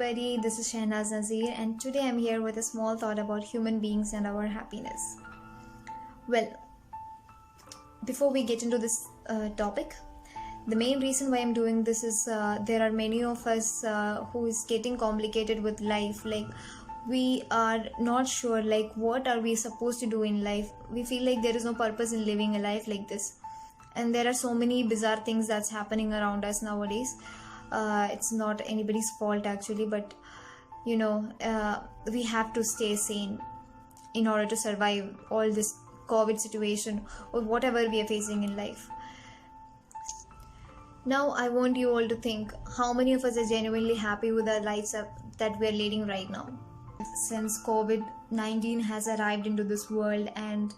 everybody, this is Shehnaz Nazeer and today I'm here with a small thought about human beings and our happiness. Well, before we get into this topic, the main reason why I'm doing this is there are many of us who is getting complicated with life. Like, we are not sure like what are we supposed to do in life. We feel like there is no purpose in living a life like this, and there are so many bizarre things that's happening around us nowadays. It's not anybody's fault actually, but we have to stay sane in order to survive all this COVID situation or whatever we are facing in life. Now I want you all to think how many of us are genuinely happy with our lives that we are leading right now. Since COVID-19 has arrived into this world and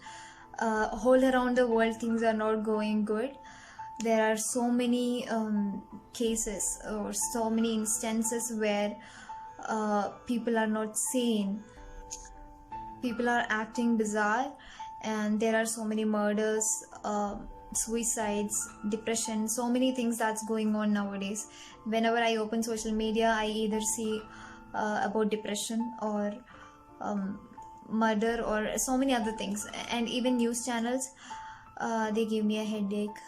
all around the world things are not going good. There are so many cases or so many instances where people are not sane, people are acting bizarre, and there are so many murders, suicides, depression, so many things that's going on nowadays. Whenever I open social media, I either see about depression or murder or so many other things, and even news channels, they give me a headache,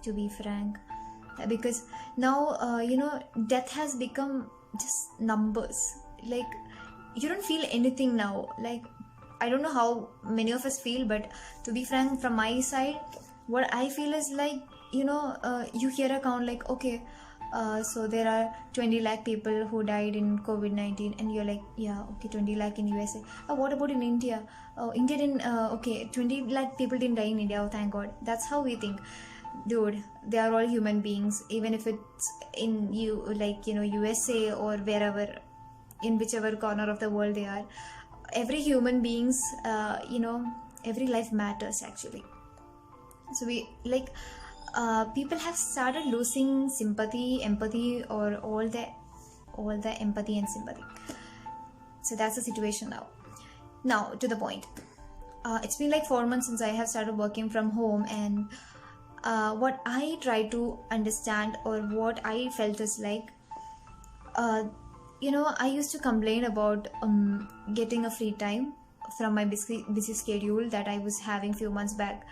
to be frank, because now death has become just numbers. Like, you don't feel anything now. Like, I don't know how many of us feel, but to be frank, from my side, what I feel is like, you hear a count like, okay, so there are 20 lakh people who died in COVID-19, and you're like, yeah, okay, 20 lakh in USA. What about in India? India didn't, okay, 20 lakh people didn't die in India, oh thank God. That's how we think. Dude, they are all human beings, even if it's in USA or wherever, in whichever corner of the world they are. Every human beings, every life matters actually. So we people have started losing sympathy, empathy, or all the empathy and sympathy. So that's the situation now. Now to the point. It's been like 4 months since I have started working from home, and what I try to understand or what I felt is like, I used to complain about getting a free time from my busy schedule that I was having few months back.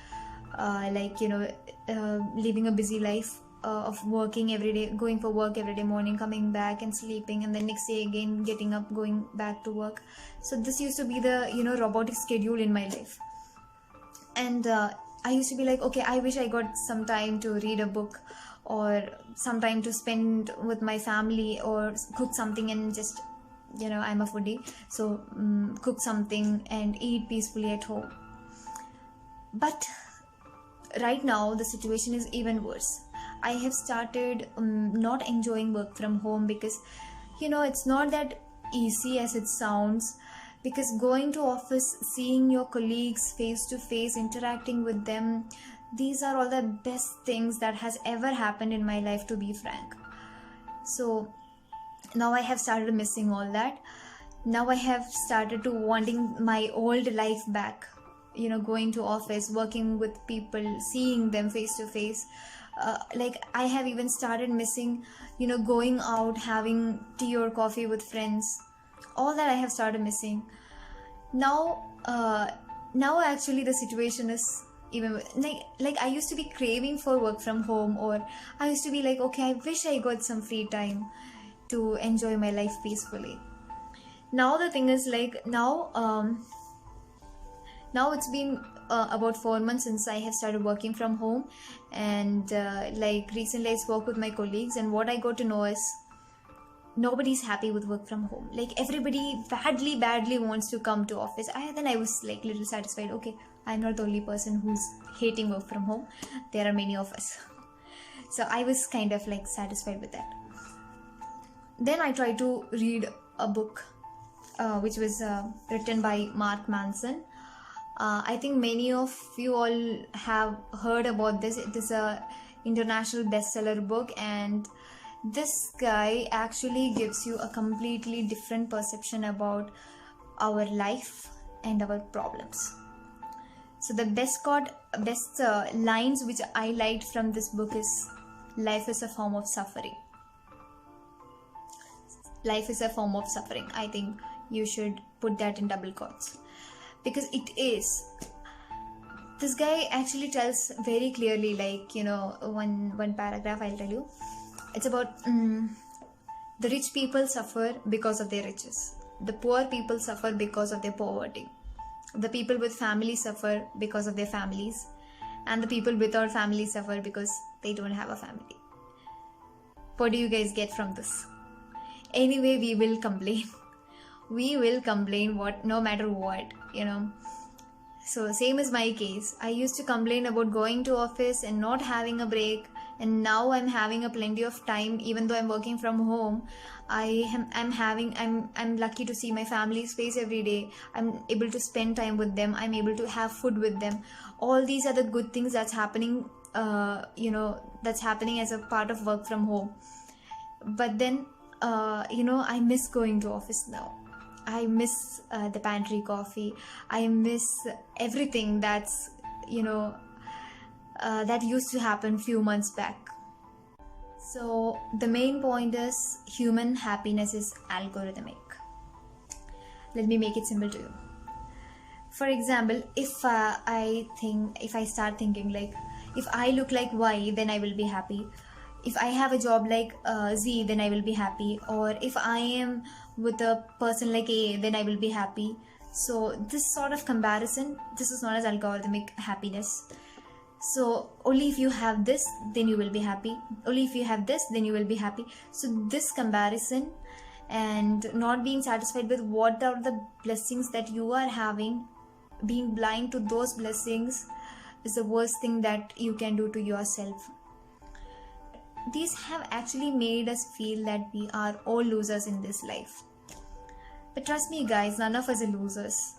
Living a busy life of working every day, going for work every day morning, coming back and sleeping, and then next day again getting up, going back to work. So this used to be the robotic schedule in my life, and I used to be like, okay, I wish I got some time to read a book or some time to spend with my family or cook something and just, I'm a foodie, so cook something and eat peacefully at home. But right now the situation is even worse. I have started not enjoying work from home because it's not that easy as it sounds. Because going to office, seeing your colleagues face to face, interacting with them, these are all the best things that has ever happened in my life, to be frank. So now I have started missing all that. Now I have started to wanting my old life back. Going to office, working with people, seeing them face to face. I have even started missing, going out, having tea or coffee with friends. All that I have started missing. Now actually the situation is even like I used to be craving for work from home, or I used to be like, okay, I wish I got some free time to enjoy my life peacefully. Now the thing is like, now it's been about 4 months since I have started working from home, and recently I spoke with my colleagues, and what I got to know is nobody's happy with work from home. Like, everybody badly wants to come to office. Then I was like little satisfied. Okay, I'm not the only person who's hating work from home. There are many of us. So I was kind of like satisfied with that. Then I tried to read a book which was written by Mark Manson. I think many of you all have heard about this. It is a international bestseller book, and this guy actually gives you a completely different perception about our life and our problems. So the best lines which I liked from this book is, life is a form of suffering. life is a form of suffering. I think you should put that in double quotes, because it is. This guy actually tells very clearly, like, one paragraph I'll tell you. It's about the rich people suffer because of their riches, the poor people suffer because of their poverty, the people with families suffer because of their families, and the people without families suffer because they don't have a family. What do you guys get from this? Anyway, we will complain. We will complain no matter what. So same is my case. I used to complain about going to office and not having a break, and now I'm having a plenty of time. Even though I'm working from home, I'm lucky to see my family's face every day. I'm able to spend time with them. I'm able to have food with them. All these are the good things that's happening. That's happening as a part of work from home. But then, I miss going to office now. I miss the pantry coffee. I miss everything that's, that used to happen few months back. So the main point is human happiness is algorithmic. Let me make it simple to you. For example, if I start thinking like, if I look like Y, then I will be happy. If I have a job like Z, then I will be happy. Or if I am with a person like A, then I will be happy. So this sort of comparison, this is known as algorithmic happiness. So only if you have this, then you will be happy. Only if you have this, then you will be happy. So this comparison and not being satisfied with what are the blessings that you are having, being blind to those blessings, is the worst thing that you can do to yourself. These have actually made us feel that we are all losers in this life. But trust me guys, none of us are losers.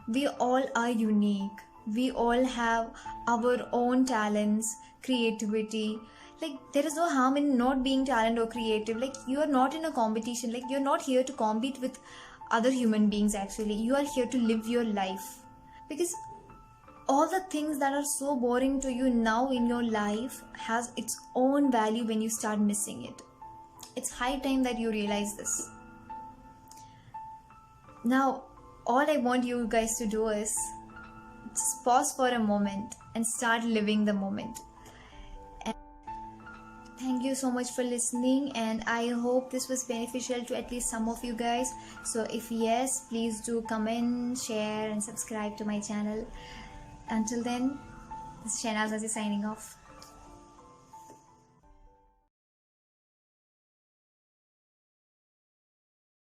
We all are unique. We all have our own talents, creativity. Like, there is no harm in not being talented or creative. Like, you are not in a competition. Like, you're not here to compete with other human beings actually. You are here to live your life. Because all the things that are so boring to you now in your life has its own value when you start missing it. It's high time that you realize this. Now, all I want you guys to do is just pause for a moment and start living the moment. And thank you so much for listening, and I hope this was beneficial to at least some of you guys. So if yes, please do comment, share and subscribe to my channel. Until then, this is Shehnaz Nazeer signing off.